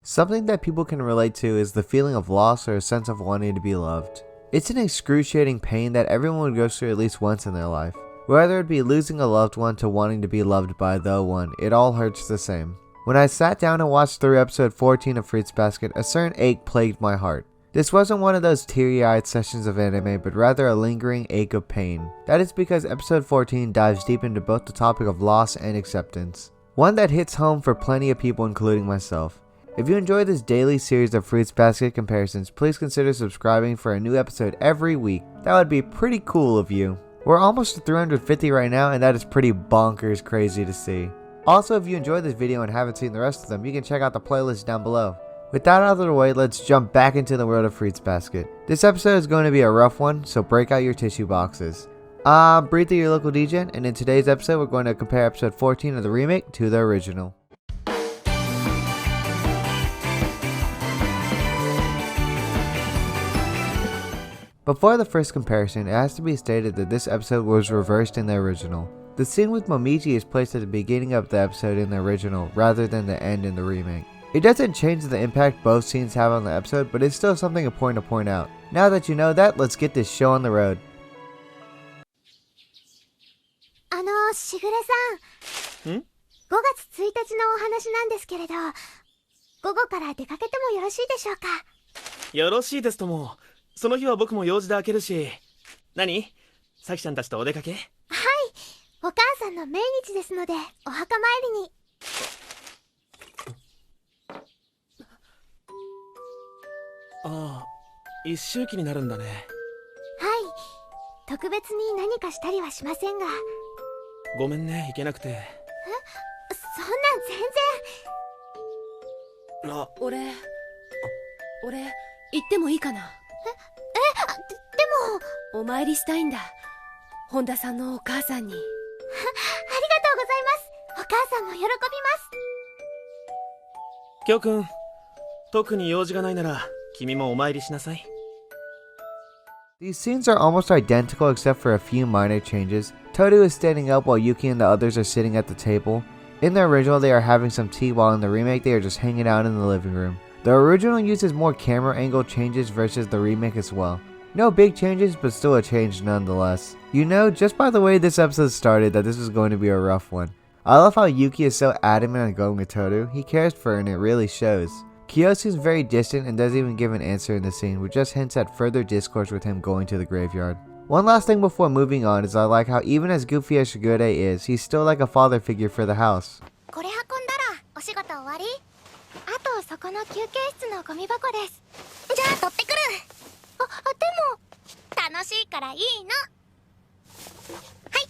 Something that people can relate to is the feeling of loss or a sense of wanting to be loved. It's an excruciating pain that everyone goes through at least once in their life. Whether it be losing a loved one to wanting to be loved by the one, it all hurts the same. When I sat down and watched through episode 14 of BriThi's Basket, a certain ache plagued my heart. This wasn't one of those teary-eyed sessions of anime, but rather a lingering ache of pain. That is because episode 14 dives deep into both the topic of loss and acceptance. One that hits home for plenty of people, including myself. If you enjoy this daily series of BriThi's Basket comparisons, please consider subscribing for a new episode every week. That would be pretty cool of you. We're almost at 350 right now, and that is pretty bonkers crazy to see. Also, if you enjoyed this video and haven't seen the rest of them, you can check out the playlist down below. With that out of the way, let's jump back into the world of BriThi's Basket. This episode is going to be a rough one, so break out your tissue boxes. I'm BriThi, your local DJ, and in today's episode, we're going to compare episode 14 of the remake to the original. Before the first comparison, it has to be stated that this episode was reversed in the original. The scene with Momiji is placed at the beginning of the episode in the original, rather than the end in the remake. It doesn't change the impact both scenes have on the episode, but it's still something important to point out. Now that you know that, let's get this show on the road. しぐれさん。5月1日のお話なんですけれど、午後から出かけてもよろしいでしょうか。よろしいですとも。その日は僕も用事で開けるし。何？さきちゃんたちとお出かけ？はい。お母さんの命日ですので、お墓参りに。ああ、一周忌になるんだね。はい。特別に何かしたりはしませんが。ごめんね、行けなくて。そんなん全然。俺行ってもいいかな。でもお参りしたいんだ。本田さんのお母さんに。ありがとうございます。お母さんも喜びます。きょうくん、特に用事がないなら君もお参りしなさい。These scenes are almost identical except for a few minor changes. Todo is standing up while Yuki and the others are sitting at the table. In the original, they are having some tea, while in the remake, they are just hanging out in the living room. The original uses more camera angle changes versus the remake as well. No big changes, but still a change nonetheless. You know, just by the way this episode started, that this was going to be a rough one. I love how Yuki is so adamant on going with Todo. He cares for her and it really shows. Kyo seems very distant and doesn't even give an answer in the scene, which just hints at further discourse with him going to the graveyard. One last thing before moving on is I like how even as goofy as Shigure is, he's still like a father figure for the house. これ運んだらお仕事終わり？あとそこの休憩室のゴミ箱です。じゃあ取ってくる。でも楽しいからいいの。はい。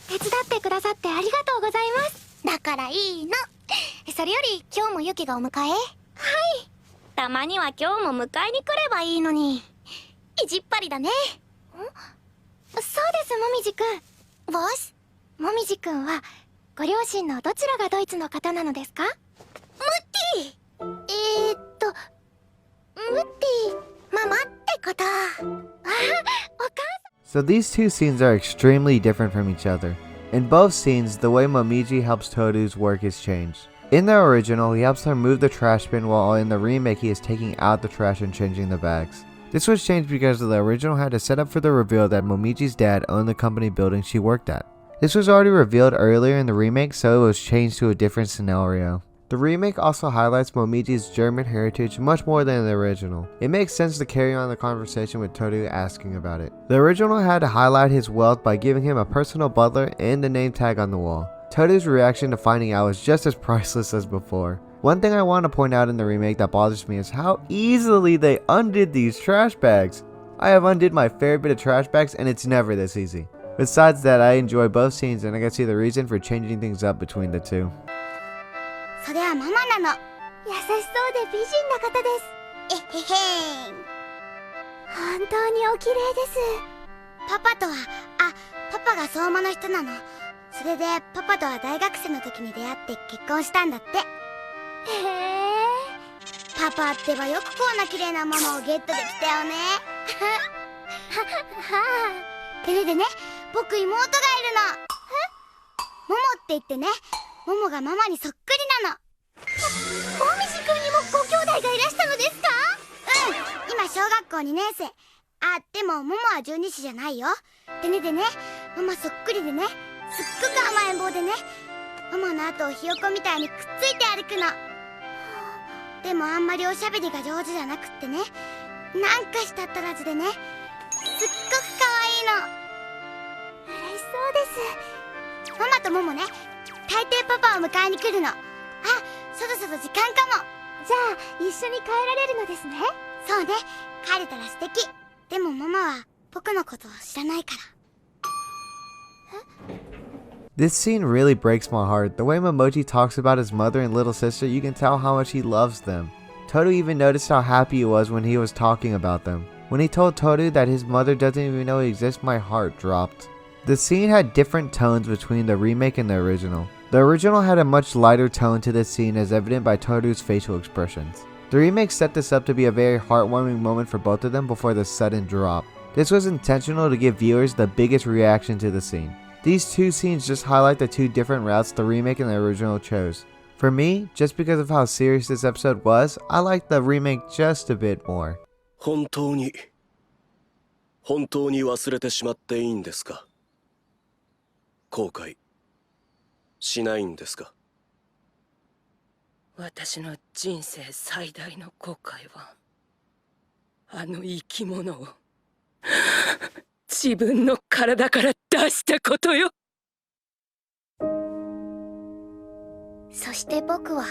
手伝ってくださってありがとうございます。だからいいの。それより今日もユキがお迎え？はい。たまには今日も迎えに来ればいいのに。意地っ張りだね。そうです、もみじくん。ボス？もみじくんはご両親のどちらがドイツの方なのですか？ムッティ！ムッティママってこと。お母さん。 So these two scenes are extremely different from each other. In both scenes, the way Momiji helps Todo's work is changed. In the original, he helps her move the trash bin, while in the remake, he is taking out the trash and changing the bags. This was changed because the original had to set up for the reveal that Momiji's dad owned the company building she worked at. This was already revealed earlier in the remake, so it was changed to a different scenario. The remake also highlights Momiji's German heritage much more than the original. It makes sense to carry on the conversation with Todo asking about it. The original had to highlight his wealth by giving him a personal butler and the name tag on the wall. Todo's reaction to finding out was just as priceless as before. One thing I want to point out in the remake that bothers me is how easily they undid these trash bags. I have undid my fair bit of trash bags and it's never this easy. Besides that, I enjoy both scenes and I can see the reason for changing things up between the two. それはママなの。優しそうで美人な方です。えへへん。本当にお綺麗です。パパが相馬の人なの。それでパパとは大学生の時に出会って結婚したんだって。へえ。パパってばよくこんな綺麗なママをゲットできたよね。はあ。でね、僕妹がいるの。モモって言ってね。モモがママにそっくりなの。もみじくんにもご兄弟がいらしたのですか？うん、今小学校2年生。でもモモは十二支じゃないよ。でね、ママそっくりでね、すっごく甘えん坊でね、ママの後をひよこみたいにくっついて歩くの。でもあんまりおしゃべりが上手じゃなくってね、なんかしたったらずでね、すっごく可愛いの。嬉しそうです。ママとモモね、大抵パパを迎えに来るの。そろそろ時間かも。じゃあ一緒に帰られるのですね。そうね、帰れたら素敵。でもママは僕のことを知らないから。This scene really breaks my heart. The way Momoji talks about his mother and little sister, you can tell how much he loves them. Toru even noticed how happy he was when he was talking about them. When he told Toru that his mother doesn't even know he exists, my heart dropped. The scene had different tones between the remake and the original. The original had a much lighter tone to this scene as evident by Toru's facial expressions. The remake set this up to be a very heartwarming moment for both of them before the sudden drop. This was intentional to give viewers the biggest reaction to the scene. These two scenes just highlight the two different routes the remake and the original chose. For me, just because of how serious this episode was, I liked the remake just a bit more. 本当に忘れてしまっていいんですか？後悔しないんですか？私の人生最大の後悔は、あの生き物を自分の体から出したことよ。そして僕は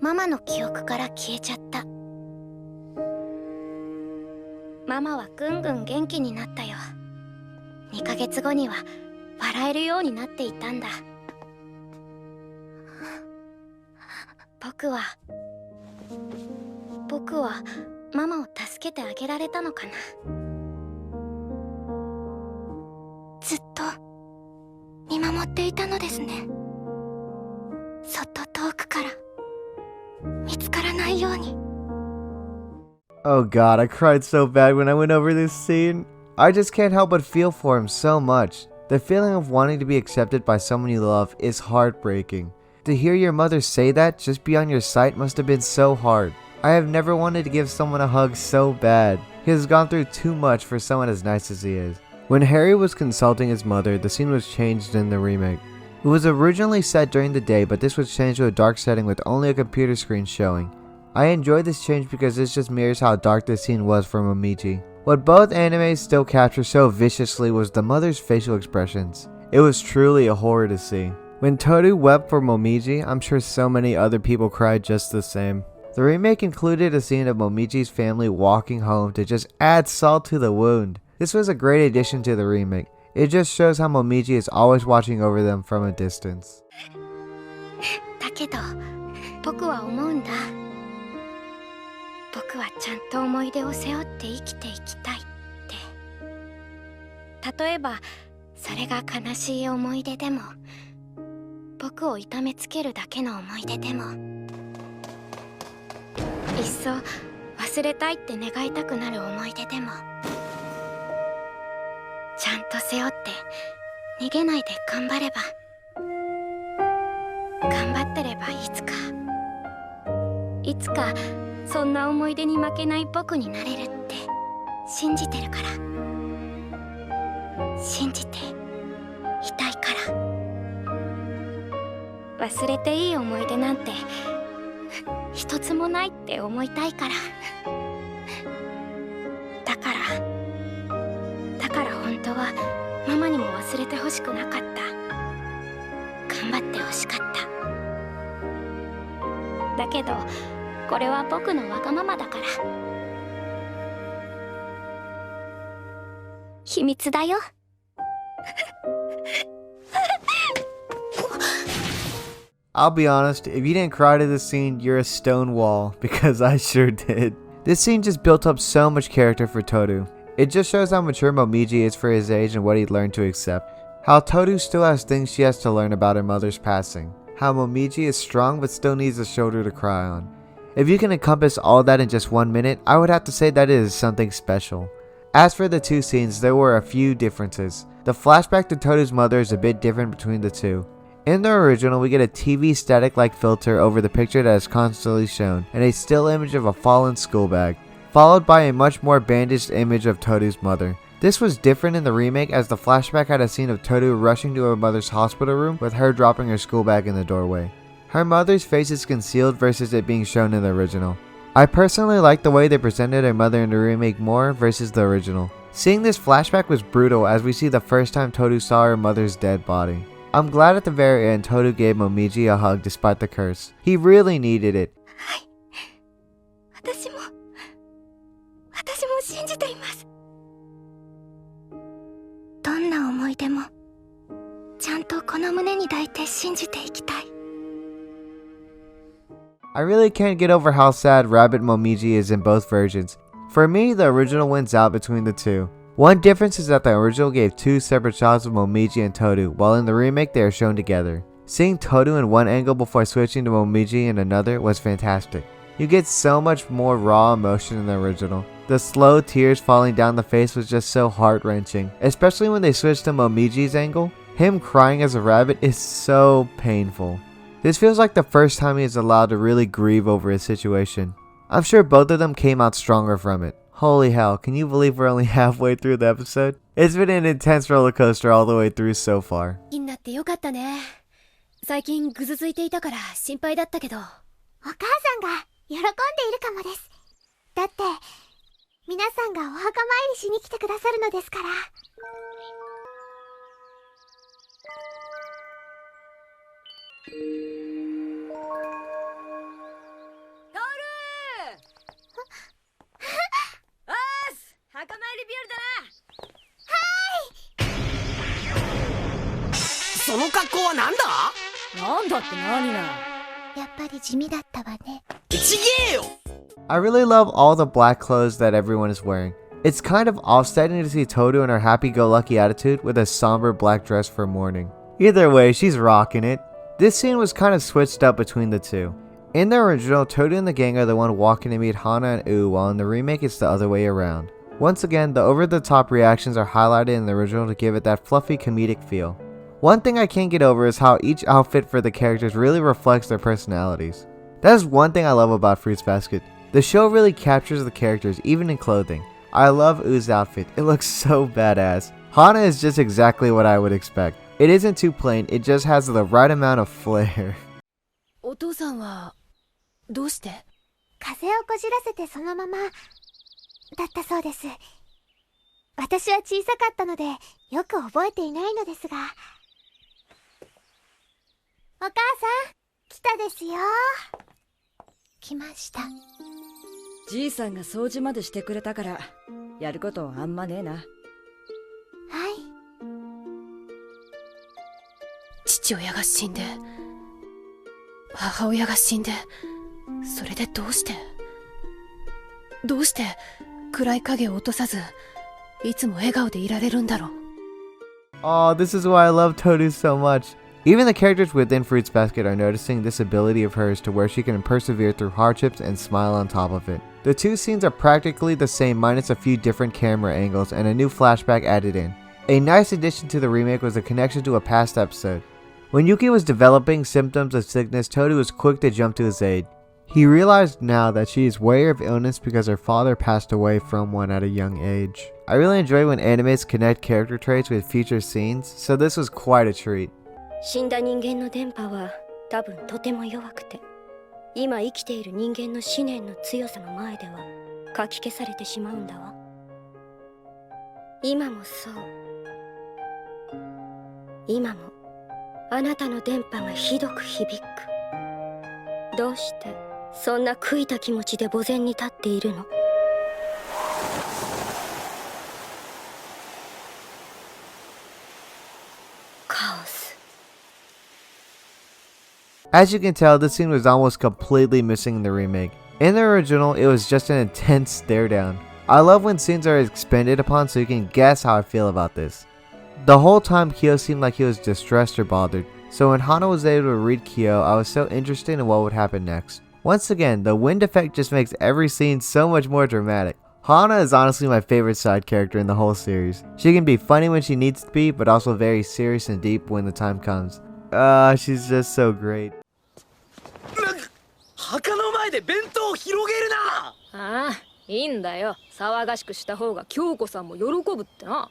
ママの記憶から消えちゃった。ママはぐんぐん元気になったよ。2ヶ月後には笑えるようになっていたんだ。僕はママを助けてあげられたのかな。ずっと見守っていたのですね。そっと遠くから見つからないように。Oh god, I cried so bad when I went over this scene. I just can't help but feel for him so much. The feeling of wanting to be accepted by someone you love is heartbreaking. To hear your mother say that just beyond your sight must have been so hard. I have never wanted to give someone a hug so bad. He has gone through too much for someone as nice as he is. When Harry was consulting his mother, the scene was changed in the remake. It was originally set during the day, but this was changed to a dark setting with only a computer screen showing. I enjoyed this change because this just mirrors how dark this scene was for Momiji. What both animes still capture so viciously was the mother's facial expressions. It was truly a horror to see. When Toru wept for Momiji, I'm sure so many other people cried just the same. The remake included a scene of Momiji's family walking home to just add salt to the wound. This was a great addition to the remake. It just shows how Momiji is always watching over them from a distance. だけど僕は思うんだ。僕はちゃんと思い出を背負って生きていきたいって。例えばそれが悲しい思い出でも、僕を痛めつけるだけの思い出でも、いっそ忘れたいって願いたくなる思い出でも、ちゃんと背負って逃げないで頑張れば、頑張ってればいつかそんな思い出に負けない僕になれるって信じてるから。信じていたいから。忘れていい思い出なんて一つもないって思いたいから。だから本当はママにも忘れてほしくなかった。頑張ってほしかった。だけどこれは僕のわがままだから。秘密だよ。I'll be honest, if you didn't cry to this scene, you're a stone wall, because I sure did. This scene just built up so much character for Toru. It just shows how mature Momiji is for his age and what he learned to accept. How Toru still has things she has to learn about her mother's passing. How Momiji is strong but still needs a shoulder to cry on. If you can encompass all that in just 1 minute, I would have to say that it is something special. As for the two scenes, there were a few differences. The flashback to Toru's mother is a bit different between the two. In the original, we get a TV static-like filter over the picture that is constantly shown, and a still image of a fallen school bag, followed by a much more bandaged image of Toru's mother. This was different in the remake, as the flashback had a scene of Toru rushing to her mother's hospital room with her dropping her school bag in the doorway. Her mother's face is concealed versus it being shown in the original. I personally like the way they presented her mother in the remake more versus the original. Seeing this flashback was brutal, as we see the first time Toru saw her mother's dead body. I'm glad at the very end Toru gave Momiji a hug despite the curse. He really needed it. 私も信じています。どんな思い出もちゃんとこの胸に抱いて信じていきたい。I really can't get over how sad Rabbit Momiji is in both versions. For me, the original wins out between the two. One difference is that the original gave two separate shots of Momiji and Toru, while in the remake they are shown together. Seeing Toru in one angle before switching to Momiji in another was fantastic. You get so much more raw emotion in the original. The slow tears falling down the face was just so heart-wrenching, especially when they switched to Momiji's angle. Him crying as a rabbit is so painful. This feels like the first time he is allowed to really grieve over his situation. I'm sure both of them came out stronger from it. Holy hell, can you believe we're only halfway through the episode? It's been an intense roller coaster all the way through so far. 気になってよかったね。最近ぐずついていたから心配だったけど。お母さんが喜んでいるかもです。だって皆さんがお墓参りしに来てくださるのですから。墓参り日その格好はなんだ？和だな。なんだって何な。やっぱり地味だったわね。ちげえよ！ I really love all the black clothes that everyone is wearing. It's kind of offsetting to see Toru in her happy-go-lucky attitude with a somber black dress for mourning. Either way, she's rocking it. This scene was kind of switched up between the two. In the original, Toru and the gang are the one walking to meet Hana and U, while in the remake it's the other way around. Once again, the over-the-top reactions are highlighted in the original to give it that fluffy comedic feel. One thing I can't get over is how each outfit for the characters really reflects their personalities. That is one thing I love about Fruits Basket. The show really captures the characters, even in clothing. I love U's outfit, it looks so badass. Hana is just exactly what I would expect. It isn't too plain, it just has the right amount of flair. お父さんはどうして？風邪をこじらせてそのままだったそうです。私は小さかったのでよく覚えていないのですが。お母さん、来たですよ。来ました。じいさんが掃除までしてくれたからやることあんまねえな。はい。父親が死んで母親が死んで、それでどうして暗い影を落とさずいつも笑顔でいられるんだろう。 Oh, this is why I love Toru so much. Even the characters within Fruits Basket are noticing this ability of hers to where she can persevere through hardships and smile on top of it. The two scenes are practically the same minus a few different camera angles and a new flashback added in. A nice addition to the remake was the connection to a past episode. When Yuki was developing symptoms of sickness, Toru was quick to jump to his aid. He realized now that she is wary of illness because her father passed away from one at a young age. I really enjoy when animes connect character traits with future scenes, so this was quite a treat. 死んだ人間の電波は多分とても弱くて、今生きている人間の思念の強さの前ではかき消されてしまうんだわ。今もそう。今もあなたの電波がひどく響く。どうしてそんな悔いた気持ちで墓前に立っているの？カオス。 As you can tell, this scene was almost completely missing in the remake. In the original, it was just an intense stare down. I love when scenes are expanded upon so you can guess how I feel about this. The whole time Kyo seemed like he was distressed or bothered, so when Hana was able to read Kyo, I was so interested in what would happen next. Once again, the wind effect just makes every scene so much more dramatic. Hana is honestly my favorite side character in the whole series. She can be funny when she needs to be, but also very serious and deep when the time comes. She's just so great. 墓の前で弁当を広げるな。ああ、いいんだよ。騒がしくした方が京子さんも喜ぶってな。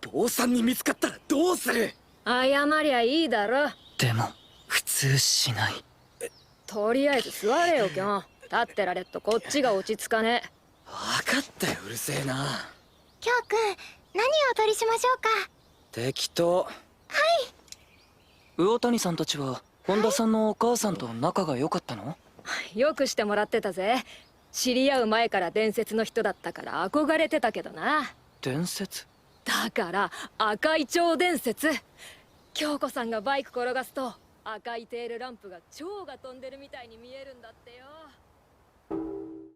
坊さんに見つかったらどうする。謝りゃいいだろ。でも普通しない。とりあえず座れよキョン。立ってられっとこっちが落ち着かねえ。分かったよ、うるせえな。京くん、何をお取りしましょうか。適当。魚谷さんたちは本田さんのお母さんと仲が良かったの？よくしてもらってたぜ。知り合う前から伝説の人だったから憧れてたけどな。伝説？だから赤い蝶伝説。京子さんがバイク転がすと赤いテールランプが蝶が飛んでるみたいに見えるんだってよ。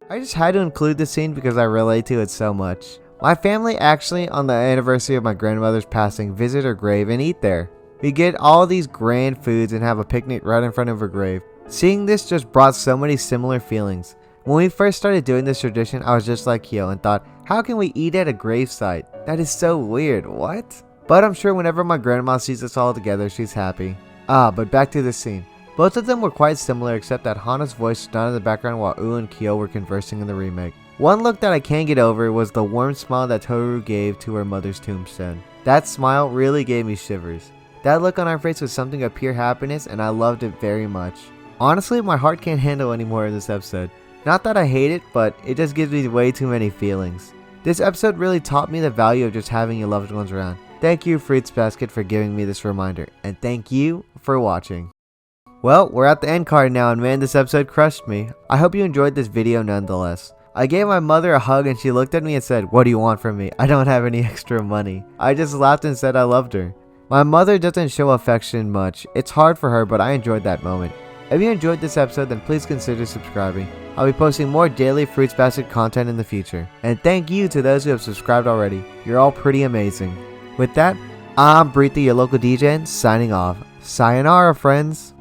I just had to include this scene because I relate to it so much. My family actually, on the anniversary of my grandmother's passing, visit her grave and eat there. We get all these grand foods and have a picnic right in front of her grave. Seeing this just brought so many similar feelings. When we first started doing this tradition, I was just like Kyo and thought, how can we eat at a gravesite? That is so weird, what? But I'm sure whenever my grandma sees us all together, she's happy. But back to this scene. Both of them were quite similar except that Hana's voice was not in the background while U and Kyo were conversing in the remake. One look that I can't get over was the warm smile that Toru gave to her mother's tombstone. That smile really gave me shivers. That look on her face was something of pure happiness and I loved it very much. Honestly, my heart can't handle any more in this episode. Not that I hate it, but it just gives me way too many feelings. This episode really taught me the value of just having your loved ones around. Thank you, Fruits Basket, for giving me this reminder, and thank you for watching. Well, we're at the end card now, and man, this episode crushed me. I hope you enjoyed this video nonetheless. I gave my mother a hug and she looked at me and said, "What do you want from me? I don't have any extra money." I just laughed and said I loved her. My mother doesn't show affection much. It's hard for her, but I enjoyed that moment. If you enjoyed this episode, then please consider subscribing. I'll be posting more daily Fruits Basket content in the future. And thank you to those who have subscribed already. You're all pretty amazing. With that, I'm BriThi, your local DJ, signing off. Sayonara, friends.